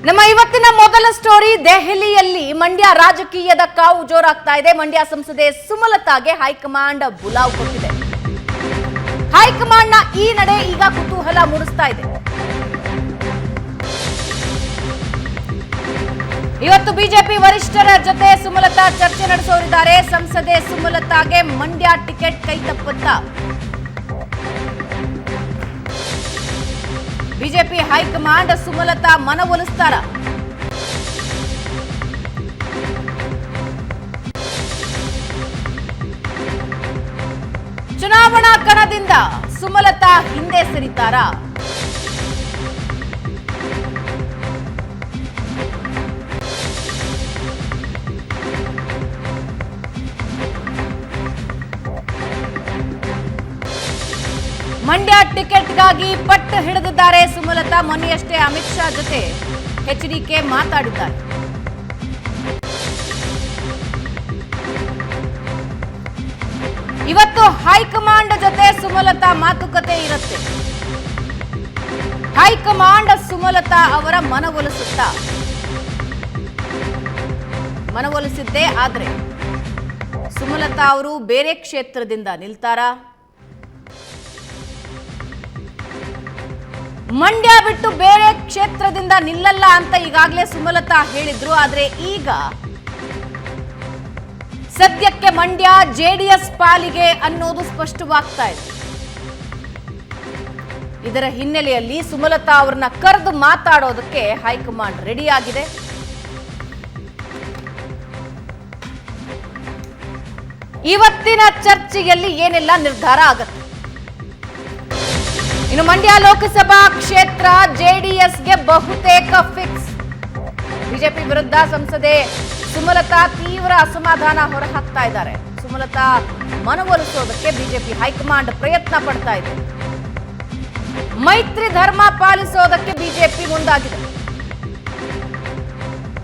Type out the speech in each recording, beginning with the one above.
ನಮ್ಮ ಇವತ್ತಿನ ಮೊದಲ ಸ್ಟೋರಿ ದೆಹಲಿಯಲ್ಲಿ ಮಂಡ್ಯ ರಾಜಕೀಯದ ಕಾವು ಜೋರಾಗ್ತಾ ಇದೆ. ಮಂಡ್ಯ ಸಂಸದೆ ಸುಮಲತಾಗೆ ಹೈಕಮಾಂಡ್ ಬುಲಾವ್ ಕೊಟ್ಟಿದೆ. ಹೈಕಮಾಂಡ್ನ ಈ ನಡೆ ಈಗ ಕುತೂಹಲ ಮೂಡಿಸ್ತಾ ಇದೆ. ಇವತ್ತು ಬಿಜೆಪಿ ವರಿಷ್ಠರ ಜೊತೆ ಸುಮಲತಾ ಚರ್ಚೆ ನಡೆಸೋರಿದ್ದಾರೆ. ಸಂಸದೆ ಸುಮಲತಾಗೆ ಮಂಡ್ಯ ಟಿಕೆಟ್ ಕೈತಪ್ಪುತ್ತಾ? ಬಿಜೆಪಿ ಹೈಕಮಾಂಡ್ ಸುಮಲತಾ ಮನವೊಲಿಸ್ತಾರ? ಚುನಾವಣಾ ಕಣದಿಂದ ಸುಮಲತಾ ಹಿಂದೆ ಸರಿತಾರ? ಮಂಡ್ಯ ಟಿಕೆಟ್ಗಾಗಿ ಪಟ್ಟು ಹಿಡಿದಿದ್ದಾರೆ ಸುಮಲತಾ. ಮೊನ್ನೆಯಷ್ಟೇ ಅಮಿತ್ ಶಾ ಜೊತೆ ಎಚ್ಡಿಕೆ ಮಾತಾಡಿದ್ದಾರೆ. ಇವತ್ತು ಹೈಕಮಾಂಡ್ ಜೊತೆ ಸುಮಲತಾ ಮಾತುಕತೆ ಇರುತ್ತೆ. ಹೈಕಮಾಂಡ್ ಸುಮಲತಾ ಅವರ ಮನವೊಲಿಸುತ್ತಾ? ಮನವೊಲಿಸಿದ್ದೇ ಆದ್ರೆ ಸುಮಲತಾ ಅವರು ಬೇರೆ ಕ್ಷೇತ್ರದಿಂದ ನಿಲ್ತಾರಾ? ಮಂಡ್ಯ ಬಿಟ್ಟು ಬೇರೆ ಕ್ಷೇತ್ರದಿಂದ ನಿಲ್ಲಲ್ಲ ಅಂತ ಈಗಾಗಲೇ ಸುಮಲತಾ ಹೇಳಿದ್ರು. ಆದ್ರೆ ಈಗ ಸದ್ಯಕ್ಕೆ ಮಂಡ್ಯ ಜೆಡಿಎಸ್ ಪಾಲಿಗೆ ಅನ್ನೋದು ಸ್ಪಷ್ಟವಾಗ್ತಾ ಇದೆ. ಇದರ ಹಿನ್ನೆಲೆಯಲ್ಲಿ ಸುಮಲತಾ ಅವರನ್ನ ಕರೆದು ಮಾತಾಡೋದಕ್ಕೆ ಹೈಕಮಾಂಡ್ ರೆಡಿ ಆಗಿದೆ. ಇವತ್ತಿನ ಚರ್ಚೆಯಲ್ಲಿ ಏನೆಲ್ಲ ನಿರ್ಧಾರ ಆಗುತ್ತೆ? ಇನ್ನು ಮಂಡ್ಯ ಲೋಕಸಭಾ ಕ್ಷೇತ್ರ ಜೆಡಿಎಸ್ಗೆ ಬಹುತೇಕ ಫಿಕ್ಸ್. ಬಿಜೆಪಿ ವಿರುದ್ಧ ಸಂಸದೆ ಸುಮಲತಾ ತೀವ್ರ ಅಸಮಾಧಾನ ಹೊರಹಾಕ್ತಾ ಇದ್ದಾರೆ. ಸುಮಲತಾ ಮನವೊಲಿಸೋದಕ್ಕೆ ಬಿಜೆಪಿ ಹೈಕಮಾಂಡ್ ಪ್ರಯತ್ನ ಪಡ್ತಾ ಇದೆ. ಮೈತ್ರಿ ಧರ್ಮ ಪಾಲಿಸೋದಕ್ಕೆ ಬಿಜೆಪಿ ಮುಂದಾಗಿದೆ.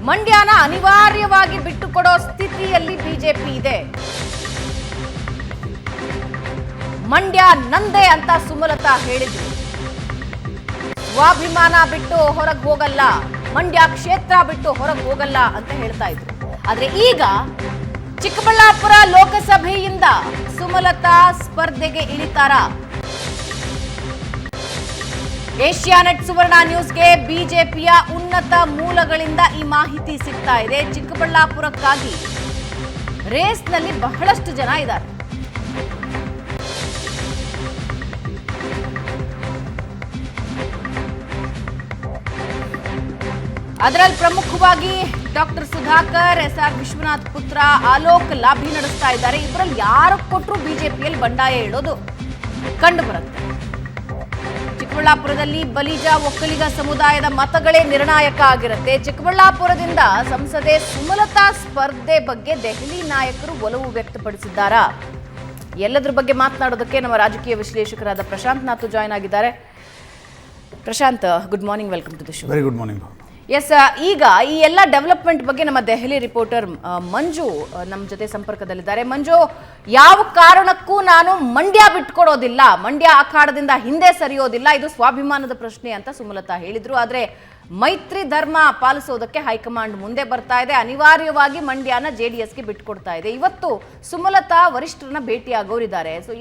ಮಂಡ್ಯನ ಅನಿವಾರ್ಯವಾಗಿ ಬಿಟ್ಟುಕೊಡೋ ಸ್ಥಿತಿಯಲ್ಲಿ ಬಿಜೆಪಿ ಇದೆ. ಮಂಡ್ಯ ನಂದೇ ಅಂತ ಸುಮಲತಾ ಹೇಳಿದ್ರು. ಸ್ವಾಭಿಮಾನ ಬಿಟ್ಟು ಹೊರಗೆ ಹೋಗಲ್ಲ, ಮಂಡ್ಯ ಕ್ಷೇತ್ರ ಬಿಟ್ಟು ಹೊರಗೆ ಹೋಗಲ್ಲ ಅಂತ ಹೇಳ್ತಾ ಇದ್ರು. ಆದ್ರೆ ಈಗ ಚಿಕ್ಕಬಳ್ಳಾಪುರ ಲೋಕಸಭೆಯಿಂದ ಸುಮಲತಾ ಸ್ಪರ್ಧೆಗೆ ಇಳಿತಾರ? ಏಷ್ಯಾನೆಟ್ ಸುವರ್ಣ ನ್ಯೂಸ್ಗೆ ಬಿಜೆಪಿಯ ಉನ್ನತ ಮೂಲಗಳಿಂದ ಈ ಮಾಹಿತಿ ಸಿಗ್ತಾ ಇದೆ. ಚಿಕ್ಕಬಳ್ಳಾಪುರಕ್ಕಾಗಿ ರೇಸ್ನಲ್ಲಿ ಬಹಳಷ್ಟು ಜನ ಇದ್ದಾರೆ. ಅದರಲ್ಲಿ ಪ್ರಮುಖವಾಗಿ ಡಾಕ್ಟರ್ ಸುಧಾಕರ್, ಎಸ್ಆರ್ ವಿಶ್ವನಾಥ್ ಪುತ್ರ ಆಲೋಕ್ ಲಾಭಿ ನಡೆಸ್ತಾ ಇದ್ದಾರೆ. ಇವರಲ್ಲಿ ಯಾರು ಕೊಟ್ಟರು ಬಿಜೆಪಿಯಲ್ಲಿ ಬಂಡಾಯ ಇಡೋದು ಕಂಡು ಬರುತ್ತೆ. ಚಿಕ್ಕಬಳ್ಳಾಪುರದಲ್ಲಿ ಬಲಿಜ ಒಕ್ಕಲಿಗ ಸಮುದಾಯದ ಮತಗಳೇ ನಿರ್ಣಾಯಕ ಆಗಿರುತ್ತೆ. ಚಿಕ್ಕಬಳ್ಳಾಪುರದಿಂದ ಸಂಸದೆ ಸುಮಲತಾ ಸ್ಪರ್ಧೆ ಬಗ್ಗೆ ದೆಹಲಿ ನಾಯಕರು ಒಲವು ವ್ಯಕ್ತಪಡಿಸಿದ್ದಾರಾ? ಎಲ್ಲದರ ಬಗ್ಗೆ ಮಾತನಾಡೋದಕ್ಕೆ ನಮ್ಮ ರಾಜಕೀಯ ವಿಶ್ಲೇಷಕರಾದ ಪ್ರಶಾಂತ್ ನಾಥ್ ಜಾಯ್ನ್ ಆಗಿದ್ದಾರೆ. Prashanth, good morning, welcome to the show. Very good morning. Yes, ಈಗ ಈ ಎಲ್ಲ ಡೆವಲಪ್ಮೆಂಟ್ ಬಗ್ಗೆ ನಮ್ಮ ದೆಹಲಿ ರಿಪೋರ್ಟರ್ ಮಂಜು ನಮ್ಮ ಜೊತೆ ಸಂಪರ್ಕದಲ್ಲಿದ್ದಾರೆ. ಮಂಜು, ಯಾವ ಕಾರಣಕ್ಕೂ ನಾನು ಮಂಡ್ಯ ಬಿಟ್ಕೊಡೋದಿಲ್ಲ, ಮಂಡ್ಯ ಅಖಾಡದಿಂದ ಹಿಂದೆ ಸರಿಯೋದಿಲ್ಲ, ಇದು ಸ್ವಾಭಿಮಾನದ ಪ್ರಶ್ನೆ ಅಂತ ಸುಮಲತಾ ಹೇಳಿದ್ರು. ಆದ್ರೆ ಮೈತ್ರಿ ಧರ್ಮ ಪಾಲಿಸೋದಕ್ಕೆ ಹೈಕಮಾಂಡ್ ಮುಂದೆ ಬರ್ತಾ ಇದೆ. ಅನಿವಾರ್ಯವಾಗಿ ಮಂಡ್ಯನ ಜೆಡಿಎಸ್ಗೆ ಬಿಟ್ಕೊಡ್ತಾ ಇದೆ. ಇವತ್ತು ಸುಮಲತಾ ವರಿಷ್ಠರನ್ನ ಭೇಟಿ ಆಗೋರಿದ್ದಾರೆ. ಸೊ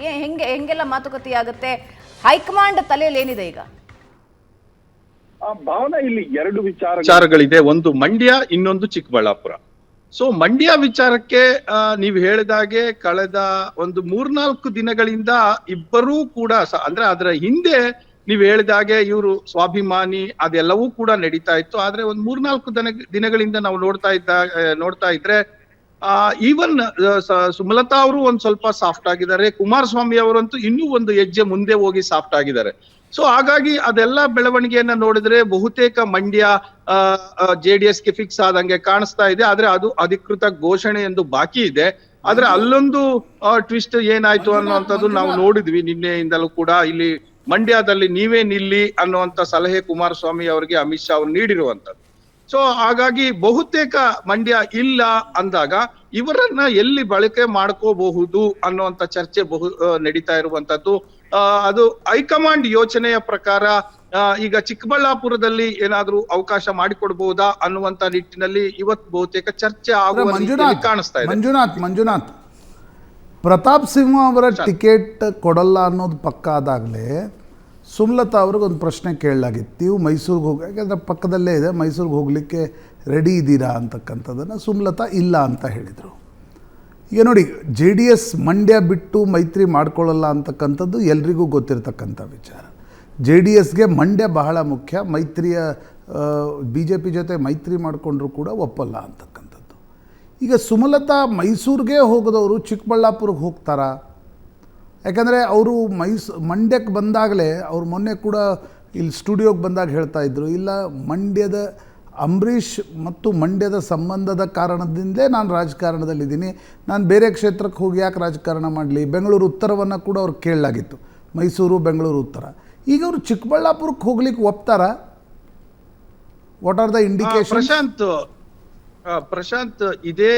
ಹೆಂಗೆಲ್ಲ ಮಾತುಕತೆ ಆಗುತ್ತೆ? ಹೈಕಮಾಂಡ್ ತಲೆಯಲ್ಲಿ ಏನಿದೆ ಈಗ? ಭಾವನಾ, ಇಲ್ಲಿ ಎರಡು ವಿಚಾರಗಳಿದೆ. ಒಂದು ಮಂಡ್ಯ, ಇನ್ನೊಂದು ಚಿಕ್ಕಬಳ್ಳಾಪುರ. ಸೊ ಮಂಡ್ಯ ವಿಚಾರಕ್ಕೆ ನೀವು ಹೇಳಿದಾಗೆ ಕಳೆದ ಒಂದು 3-4 ದಿನಗಳಿಂದ ಇಬ್ಬರೂ ಕೂಡ ಅಂದ್ರೆ ಅದರ ಹಿಂದೆ ನೀವು ಹೇಳಿದಾಗೆ ಇವರು ಸ್ವಾಭಿಮಾನಿ ಅದೆಲ್ಲವೂ ಕೂಡ ನಡೀತಾ ಇತ್ತು. ಆದ್ರೆ ಒಂದು 3-4 ದಿನಗಳಿಂದ ನಾವು ನೋಡ್ತಾ ಇದ್ರೆ ಈವನ್ ಸುಮಲತಾ ಅವರು ಒಂದ್ ಸ್ವಲ್ಪ ಸಾಫ್ಟ್ ಆಗಿದ್ದಾರೆ. ಕುಮಾರಸ್ವಾಮಿ ಅವರಂತೂ ಇನ್ನೂ ಒಂದು ಹೆಜ್ಜೆ ಮುಂದೆ ಹೋಗಿ ಸಾಫ್ಟ್ ಆಗಿದ್ದಾರೆ. ಸೊ ಹಾಗಾಗಿ ಅದೆಲ್ಲ ಬೆಳವಣಿಗೆಯನ್ನ ನೋಡಿದ್ರೆ ಬಹುತೇಕ ಮಂಡ್ಯ ಜೆಡಿಎಸ್ಗೆ ಫಿಕ್ಸ್ ಆದಂಗೆ ಕಾಣಿಸ್ತಾ ಇದೆ. ಆದ್ರೆ ಅದು ಅಧಿಕೃತ ಘೋಷಣೆ ಎಂದು ಬಾಕಿ ಇದೆ. ಆದ್ರೆ ಅಲ್ಲೊಂದು ಟ್ವಿಸ್ಟ್ ಏನಾಯ್ತು ಅನ್ನುವಂಥದ್ದು ನಾವು ನೋಡಿದ್ವಿ ನಿನ್ನೆಯಿಂದಲೂ ಕೂಡ. ಇಲ್ಲಿ ಮಂಡ್ಯದಲ್ಲಿ ನೀವೇ ನಿಲ್ಲಿ ಅನ್ನುವಂತ ಸಲಹೆ ಕುಮಾರಸ್ವಾಮಿ ಅವರಿಗೆ ಅಮಿತ್ ಶಾ ಅವರು ನೀಡಿರುವಂತದ್ದು. ಸೊ ಹಾಗಾಗಿ ಬಹುತೇಕ ಮಂಡ್ಯ ಇಲ್ಲ ಅಂದಾಗ ಇವರನ್ನ ಎಲ್ಲಿ ಬಳಕೆ ಮಾಡ್ಕೋಬಹುದು ಅನ್ನುವಂತ ಚರ್ಚೆ ನಡೀತಾ ಇರುವಂತದ್ದು. ಅದು ಹೈಕಮಾಂಡ್ ಯೋಚನೆಯ ಪ್ರಕಾರ ಈಗ ಚಿಕ್ಕಬಳ್ಳಾಪುರದಲ್ಲಿ ಏನಾದ್ರೂ ಅವಕಾಶ ಮಾಡಿಕೊಡ್ಬಹುದಾ ಅನ್ನುವಂತ ನಿಟ್ಟಿನಲ್ಲಿ ಇವತ್ತು ಬಹುತೇಕ ಚರ್ಚೆ ಆಗುವ ರೀತಿಯಲ್ಲಿ ಕಾಣಿಸ್ತಾ ಇದೆ. ಮಂಜುನಾಥ್ ಪ್ರತಾಪ್ ಸಿಂಹ ಅವರ ಟಿಕೆಟ್ ಕೊಡಲ್ಲ ಅನ್ನೋದು ಪಕ್ಕ ಆದಾಗಲೇ ಸುಮಲತಾ ಅವ್ರಿಗೊಂದು ಪ್ರಶ್ನೆ ಕೇಳಲಾಗಿತ್ತು. ನೀವು ಮೈಸೂರಿಗೆ ಹೋಗಿ, ಯಾಕೆಂದರೆ ಪಕ್ಕದಲ್ಲೇ ಇದೆ, ಮೈಸೂರಿಗೆ ಹೋಗಲಿಕ್ಕೆ ರೆಡಿ ಇದ್ದೀರಾ ಅಂತಕ್ಕಂಥದ್ದನ್ನು ಸುಮಲತಾ ಇಲ್ಲ ಅಂತ ಹೇಳಿದರು. ಈಗ ನೋಡಿ, JDS ಮಂಡ್ಯ ಬಿಟ್ಟು ಮೈತ್ರಿ ಮಾಡ್ಕೊಳ್ಳಲ್ಲ ಅಂತಕ್ಕಂಥದ್ದು ಎಲ್ರಿಗೂ ಗೊತ್ತಿರತಕ್ಕಂಥ ವಿಚಾರ. JDSಗೆ ಮಂಡ್ಯ ಬಹಳ ಮುಖ್ಯ, ಮೈತ್ರಿಯ BJP ಜೊತೆ ಮೈತ್ರಿ ಮಾಡಿಕೊಂಡ್ರೂ ಕೂಡ ಒಪ್ಪಲ್ಲ ಅಂತಕ್ಕಂಥದ್ದು. ಈಗ ಸುಮಲತಾ ಮೈಸೂರಿಗೆ ಹೋಗೋದವರು ಚಿಕ್ಕಬಳ್ಳಾಪುರಕ್ಕೆ ಹೋಗ್ತಾರಾ? ಯಾಕಂದರೆ ಅವರು ಮಂಡ್ಯಕ್ಕೆ ಬಂದಾಗಲೇ ಅವ್ರು ಮೊನ್ನೆ ಕೂಡ ಇಲ್ಲಿ ಸ್ಟುಡಿಯೋಗೆ ಬಂದಾಗ ಹೇಳ್ತಾ ಇದ್ದರು, ಇಲ್ಲ ಮಂಡ್ಯದ ಅಂಬರೀಷ್ ಮತ್ತು ಮಂಡ್ಯದ ಸಂಬಂಧದ ಕಾರಣದಿಂದಲೇ ನಾನು ರಾಜಕಾರಣದಲ್ಲಿದ್ದೀನಿ, ನಾನು ಬೇರೆ ಕ್ಷೇತ್ರಕ್ಕೆ ಹೋಗಿ ಯಾಕೆ ರಾಜಕಾರಣ ಮಾಡಲಿ. ಬೆಂಗಳೂರು ಉತ್ತರವನ್ನು ಕೂಡ ಅವ್ರು ಕೇಳಲಾಗಿತ್ತು, ಮೈಸೂರು ಬೆಂಗಳೂರು ಉತ್ತರ. ಈಗ ಅವರು ಚಿಕ್ಕಬಳ್ಳಾಪುರಕ್ಕೆ ಹೋಗ್ಲಿಕ್ಕೆ ಒಪ್ತಾರಾ? What are the indication? Prashant ಇದೇ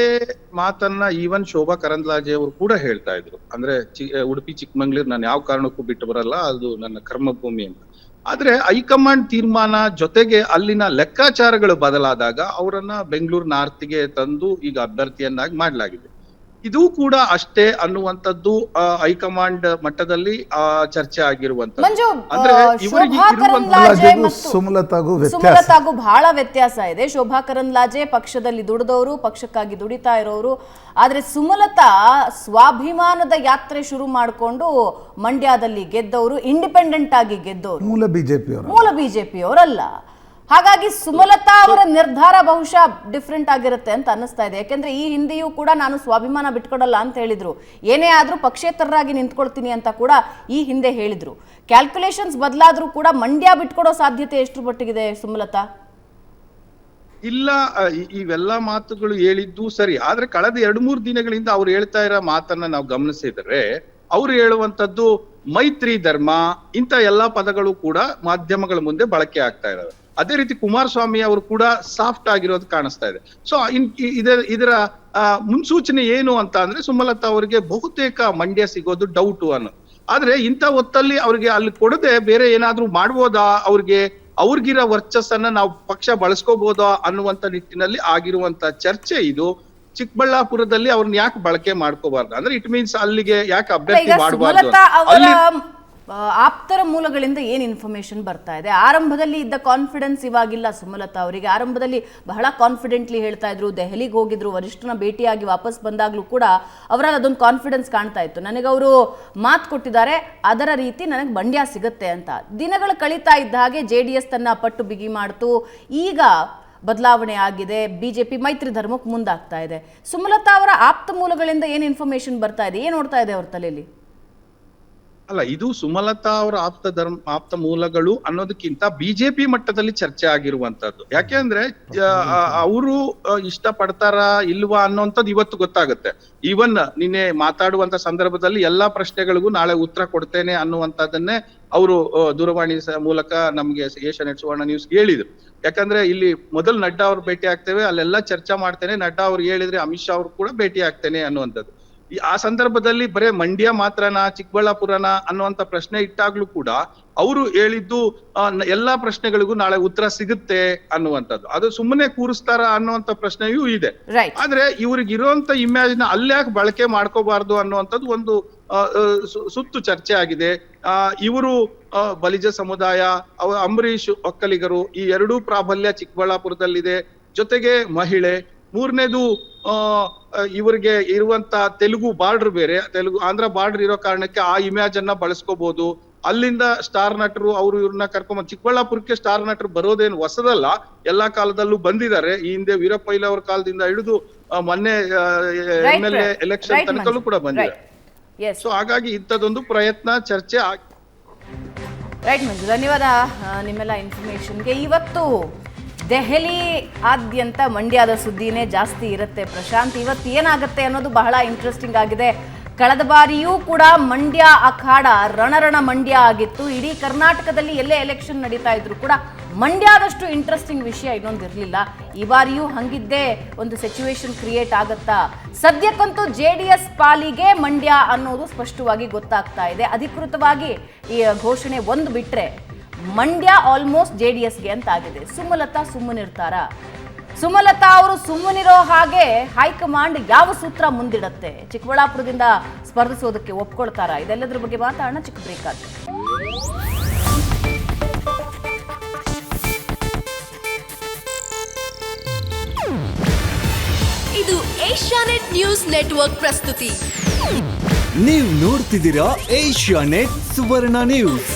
ಮಾತನ್ನ ಈವನ್ ಶೋಭಾ ಕರಂದ್ಲಾಜೆ ಅವರು ಕೂಡ ಹೇಳ್ತಾ ಇದ್ರು. ಅಂದ್ರೆ ಉಡುಪಿ ಚಿಕ್ಕಮಂಗ್ಳೂರು ನಾನು ಯಾವ ಕಾರಣಕ್ಕೂ ಬಿಟ್ಟು ಬರಲ್ಲ, ಅದು ನನ್ನ ಕರ್ಮಭೂಮಿ ಅಂತ. ಆದ್ರೆ ಹೈಕಮಾಂಡ್ ತೀರ್ಮಾನ ಜೊತೆಗೆ ಅಲ್ಲಿನ ಲೆಕ್ಕಾಚಾರಗಳು ಬದಲಾದಾಗ ಅವರನ್ನ ಬೆಂಗಳೂರು ನಾರ್ತ್ಗೆ ತಂದು ಈಗ ಅಭ್ಯರ್ಥಿಯನ್ನಾಗಿ ಮಾಡಲಾಗಿದೆ. ಇದು ಕೂಡ ಅಷ್ಟೇ ಅನ್ನುವಂಥದ್ದು ಹೈಕಮಾಂಡ್ ಮಟ್ಟದಲ್ಲಿ ಚರ್ಚೆ ಆಗಿರುವಂತದ್ದು. ಅಂದ್ರೆ ಸುಮಲತಾಗೂ ಬಹಳ ವ್ಯತ್ಯಾಸ ಇದೆ. ಶೋಭಾ ಕರಂದ್ಲಾಜೆ ಪಕ್ಷದಲ್ಲಿ ದುಡಿದವರು, ಪಕ್ಷಕ್ಕಾಗಿ ದುಡಿತಾ ಇರೋರು. ಆದ್ರೆ ಸುಮಲತಾ ಸ್ವಾಭಿಮಾನದ ಯಾತ್ರೆ ಶುರು ಮಾಡಿಕೊಂಡು ಮಂಡ್ಯದಲ್ಲಿ ಗೆದ್ದವರು, ಇಂಡಿಪೆಂಡೆಂಟ್ ಆಗಿ ಗೆದ್ದವರು, ಮೂಲ ಬಿಜೆಪಿಯವರಲ್ಲ. ಹಾಗಾಗಿ ಸುಮಲತಾ ಅವರ ನಿರ್ಧಾರ ಬಹುಶಃ ಡಿಫ್ರೆಂಟ್ ಆಗಿರುತ್ತೆ ಅಂತ ಅನ್ನಿಸ್ತಾ ಇದೆ. ಯಾಕೆಂದ್ರೆ ಈ ಹಿಂದೆಯೂ ಕೂಡ ನಾನು ಸ್ವಾಭಿಮಾನ ಬಿಟ್ಕೊಡಲ್ಲ ಅಂತ ಹೇಳಿದ್ರು, ಏನೇ ಆದ್ರೂ ಪಕ್ಷೇತರರಾಗಿ ನಿಂತ್ಕೊಳ್ತೀನಿ ಅಂತ ಕೂಡ ಈ ಹಿಂದೆ ಹೇಳಿದ್ರು. ಕ್ಯಾಲ್ಕುಲೇಷನ್ಸ್ ಬದಲಾದ್ರೂ ಕೂಡ ಮಂಡ್ಯ ಬಿಟ್ಕೊಡೋ ಸಾಧ್ಯತೆ ಎಷ್ಟು ಮಟ್ಟಿಗಿದೆ ಸುಮಲತಾ? ಇಲ್ಲ, ಇವೆಲ್ಲ ಮಾತುಗಳು ಹೇಳಿದ್ದು ಸರಿ. ಆದ್ರೆ ಕಳೆದ 2-3 ದಿನಗಳಿಂದ ಅವ್ರು ಹೇಳ್ತಾ ಇರೋ ಮಾತನ್ನ ನಾವು ಗಮನಿಸಿದ್ರೆ, ಅವ್ರು ಹೇಳುವಂತದ್ದು ಮೈತ್ರಿ ಧರ್ಮ, ಇಂಥ ಎಲ್ಲಾ ಪದಗಳು ಕೂಡ ಮಾಧ್ಯಮಗಳ ಮುಂದೆ ಬಳಕೆ ಆಗ್ತಾ ಇರೋದು. ಅದೇ ರೀತಿ ಕುಮಾರಸ್ವಾಮಿ ಅವರು ಕೂಡ ಸಾಫ್ಟ್ ಆಗಿರೋದು ಕಾಣಿಸ್ತಾ ಇದೆ. ಸೊ ಇದರ ಮುನ್ಸೂಚನೆ ಏನು ಅಂತ ಅಂದ್ರೆ, ಸುಮಲತಾ ಅವರಿಗೆ ಬಹುತೇಕ ಮಂಡ್ಯ ಸಿಗೋದು ಡೌಟು ಅನ್ನೋದು. ಆದ್ರೆ ಇಂಥ ಹೊತ್ತಲ್ಲಿ ಅವ್ರಿಗೆ ಅಲ್ಲಿ ಕೊಡದೆ ಬೇರೆ ಏನಾದ್ರೂ ಮಾಡ್ಬೋದಾ, ಅವ್ರಿಗಿರೋ ವರ್ಚಸ್ಸನ್ನ ನಾವು ಪಕ್ಷ ಬಳಸ್ಕೋಬಹುದಾ ಅನ್ನುವಂತ ನಿಟ್ಟಿನಲ್ಲಿ ಆಗಿರುವಂತ ಚರ್ಚೆ ಇದು. ಚಿಕ್ಕಬಳ್ಳಾಪುರದಲ್ಲಿ ಅವ್ರನ್ನ ಯಾಕೆ ಬಳಕೆ ಮಾಡ್ಕೋಬಾರ್ದು ಅಂದ್ರೆ, ಇಟ್ ಮೀನ್ಸ್ ಅಲ್ಲಿಗೆ ಯಾಕೆ ಅಭ್ಯರ್ಥಿ ಮಾಡಬಾರ್ದು. ಆಪ್ತರ ಮೂಲಗಳಿಂದ ಏನ್ ಇನ್ಫಾರ್ಮೇಶನ್ ಬರ್ತಾ ಇದೆ? ಆರಂಭದಲ್ಲಿ ಇದ್ದ ಕಾನ್ಫಿಡೆನ್ಸ್ ಇವಾಗಿಲ್ಲ ಸುಮಲತಾ ಅವರಿಗೆ. ಆರಂಭದಲ್ಲಿ ಬಹಳ ಕಾನ್ಫಿಡೆಂಟ್ಲಿ ಹೇಳ್ತಾ ಇದ್ರು, ದೆಹಲಿಗೆ ಹೋಗಿದ್ರು, ವರಿಷ್ಠನ ಭೇಟಿಯಾಗಿ ವಾಪಸ್ ಬಂದಾಗ್ಲೂ ಕೂಡ ಅವರಲ್ಲಿ ಅದೊಂದು ಕಾನ್ಫಿಡೆನ್ಸ್ ಕಾಣ್ತಾ ಇತ್ತು. ನನಗೆ ಅವರು ಮಾತು ಕೊಟ್ಟಿದ್ದಾರೆ, ಅದರ ರೀತಿ ನನಗೆ ಮಂಡ್ಯ ಸಿಗುತ್ತೆ ಅಂತ. ದಿನಗಳು ಕಳೀತಾ ಇದ್ದ ಹಾಗೆ JDS ತನ್ನ ಪಟ್ಟು ಬಿಗಿ ಮಾಡ್ತು. ಈಗ ಬದಲಾವಣೆ ಆಗಿದೆ, ಬಿಜೆಪಿ ಮೈತ್ರಿ ಧರ್ಮಕ್ಕೆ ಮುಂದಾಗ್ತಾ ಇದೆ. ಸುಮಲತಾ ಅವರ ಆಪ್ತ ಮೂಲಗಳಿಂದ ಏನ್ ಇನ್ಫಾರ್ಮೇಶನ್ ಬರ್ತಾ ಇದೆ, ಏನ್ ನೋಡ್ತಾ ಇದೆ ಅವ್ರ ತಲೆಯಲ್ಲಿ? ಅಲ್ಲ, ಇದು ಸುಮಲತಾ ಅವರ ಆಪ್ತ ಮೂಲಗಳು ಅನ್ನೋದಕ್ಕಿಂತ ಬಿಜೆಪಿ ಮಟ್ಟದಲ್ಲಿ ಚರ್ಚೆ ಆಗಿರುವಂತದ್ದು. ಯಾಕೆಂದ್ರೆ ಅವರು ಇಷ್ಟ ಪಡ್ತಾರ ಇಲ್ವಾ ಅನ್ನೋಂಥದ್ದು ಇವತ್ತು ಗೊತ್ತಾಗುತ್ತೆ. ಈವನ್ ನಿನ್ನೆ ಮಾತಾಡುವಂತ ಸಂದರ್ಭದಲ್ಲಿ ಎಲ್ಲಾ ಪ್ರಶ್ನೆಗಳಿಗೂ ನಾಳೆ ಉತ್ತರ ಕೊಡ್ತೇನೆ ಅನ್ನುವಂಥದ್ದನ್ನೇ ಅವರು ದೂರವಾಣಿ ಮೂಲಕ ನಮ್ಗೆ ಏಷ್ಯಾನೆಟ್ ಸುವರ್ಣ ನ್ಯೂಸ್ ಹೇಳಿದ್ರು. ಯಾಕಂದ್ರೆ ಇಲ್ಲಿ ಮೊದಲು ನಡ್ಡಾ ಅವ್ರು ಭೇಟಿ ಆಗ್ತೇವೆ, ಅಲ್ಲೆಲ್ಲ ಚರ್ಚೆ ಮಾಡ್ತೇನೆ, ನಡ್ಡಾ ಅವ್ರು ಹೇಳಿದ್ರೆ ಅಮಿತ್ ಶಾ ಅವ್ರು ಕೂಡ ಭೇಟಿ ಆಗ್ತೇನೆ ಅನ್ನುವಂಥದ್ದು. ಆ ಸಂದರ್ಭದಲ್ಲಿ ಬರೇ ಮಂಡ್ಯ ಮಾತ್ರನಾ, ಚಿಕ್ಕಬಳ್ಳಾಪುರನ ಅನ್ನುವಂತ ಪ್ರಶ್ನೆ ಇಟ್ಟಾಗ್ಲೂ ಕೂಡ ಅವರು ಹೇಳಿದ್ದು ಎಲ್ಲಾ ಪ್ರಶ್ನೆಗಳಿಗೂ ನಾಳೆ ಉತ್ತರ ಸಿಗುತ್ತೆ ಅನ್ನುವಂಥದ್ದು. ಅದು ಸುಮ್ಮನೆ ಕೂರಿಸ್ತಾರ ಅನ್ನುವಂತ ಪ್ರಶ್ನೆಯೂ ಇದೆ. ಆದ್ರೆ ಇವ್ರಿಗೆ ಇರುವಂತ ಇಮ್ಯಾಜ್ ನ ಅಲ್ಯಾಕೆ ಬಳಕೆ ಮಾಡ್ಕೋಬಾರ್ದು ಅನ್ನುವಂಥದ್ದು ಒಂದು ಸುತ್ತು ಚರ್ಚೆ ಆಗಿದೆ. ಇವರು ಬಲಿಜ ಸಮುದಾಯ, ಅಂಬರೀಷ್ ಒಕ್ಕಲಿಗರು, ಈ ಎರಡೂ ಪ್ರಾಬಲ್ಯ ಚಿಕ್ಕಬಳ್ಳಾಪುರದಲ್ಲಿದೆ. ಜೊತೆಗೆ ಮಹಿಳೆ, ಮೂರನೇದು ಇವರಿಗೆ ಇರುವಂತ ತೆಲುಗು ಬಾರ್ಡರ್ ಬೇರೆ, ಆಂಧ್ರ ಬಾರ್ಡರ್ ಇರೋ ಕಾರಣಕ್ಕೆ ಆ ಇಮೇಜ್ ಅನ್ನ ಬಳಸ್ಕೋಬಹುದು. ಅಲ್ಲಿಂದ ಸ್ಟಾರ್ ನಟರು ಅವರು ಇವ್ರನ್ನ ಕರ್ಕೊಂಡ್ ಚಿಕ್ಕಬಳ್ಳಾಪುರಕ್ಕೆ ಸ್ಟಾರ್ ನಟರು ಬರೋದೇನು ಹೊಸದಲ್ಲ, ಎಲ್ಲಾ ಕಾಲದಲ್ಲೂ ಬಂದಿದ್ದಾರೆ. ಈ ಹಿಂದೆ ವೀರಪ್ಪಯ್ಯ ಅವರ ಕಾಲದಿಂದ ಹಿಡಿದು ಮೊನ್ನೆ MLA ಎಲೆಕ್ಷನ್ ತನಕಲ್ಲೂ ಕೂಡ ಬಂದಿದ್ದಾರೆ. ಸೊ ಹಾಗಾಗಿ ಇಂಥದ್ದೊಂದು ಪ್ರಯತ್ನ ಚರ್ಚೆ ಆಗಿ. ರೈಟ್ ಮಂಜು, ಧನ್ಯವಾದ ನಿಮ್ಮೆಲ್ಲ ಇನ್ಫಾರ್ಮೇಶನ್ಗೆ. ಇವತ್ತು ದೆಹಲಿ ಆದ್ಯಂತ ಮಂಡ್ಯದ ಸುದ್ದಿನೇ ಜಾಸ್ತಿ ಇರುತ್ತೆ ಪ್ರಶಾಂತ್. ಇವತ್ತು ಏನಾಗುತ್ತೆ ಅನ್ನೋದು ಬಹಳ ಇಂಟ್ರೆಸ್ಟಿಂಗ್ ಆಗಿದೆ. ಕಳೆದ ಬಾರಿಯೂ ಕೂಡ ಮಂಡ್ಯ ಅಖಾಡ ರಣರಣ ಮಂಡ್ಯ ಆಗಿತ್ತು. ಇಡೀ ಕರ್ನಾಟಕದಲ್ಲಿ ಎಲ್ಲೇ ಎಲೆಕ್ಷನ್ ನಡೀತಾ ಇದ್ರು ಕೂಡ ಮಂಡ್ಯದಷ್ಟು ಇಂಟ್ರೆಸ್ಟಿಂಗ್ ವಿಷಯ ಇನ್ನೊಂದು ಇರಲಿಲ್ಲ. ಈ ಬಾರಿಯೂ ಹಂಗಿದ್ದೇ ಒಂದು ಸಿಚುವೇಶನ್ ಕ್ರಿಯೇಟ್ ಆಗತ್ತಾ? ಸದ್ಯಕ್ಕಂತೂ JDS ಪಾಲಿಗೆ ಮಂಡ್ಯ ಅನ್ನೋದು ಸ್ಪಷ್ಟವಾಗಿ ಗೊತ್ತಾಗ್ತಾ ಇದೆ. ಅಧಿಕೃತವಾಗಿ ಈ ಘೋಷಣೆ ಒಂದು ಬಿಟ್ರೆ ಮಂಡ್ಯ ಆಲ್ಮೋಸ್ಟ್ JDSಗೆ ಅಂತ ಆಗಿದೆ. ಸುಮಲತಾ ಸುಮ್ಮನಿರ್ತಾರ? ಸುಮಲತಾ ಅವರು ಸುಮ್ಮನಿರೋ ಹಾಗೆ ಹೈಕಮಾಂಡ್ ಯಾವ ಸೂತ್ರ ಮುಂದಿಡತ್ತೆ? ಚಿಕ್ಕಬಳ್ಳಾಪುರದಿಂದ ಸ್ಪರ್ಧಿಸೋದಕ್ಕೆ ಒಪ್ಕೊಳ್ತಾರಾ? ಇದೆಲ್ಲದ್ರ ಬಗ್ಗೆ ಮಾತಾಡೋಣ, ಚಿಕ್ಕ ಬ್ರೇಕ್ ಆದ್ರೆ. ಇದು ಏಷ್ಯಾನೆಟ್ ನ್ಯೂಸ್ ನೆಟ್ವರ್ಕ್ ಪ್ರಸ್ತುತಿ. ನೀವು ನೋಡ್ತಿದ್ದೀರಾ ಏಷ್ಯಾನೆಟ್ ಸುವರ್ಣ ನ್ಯೂಸ್.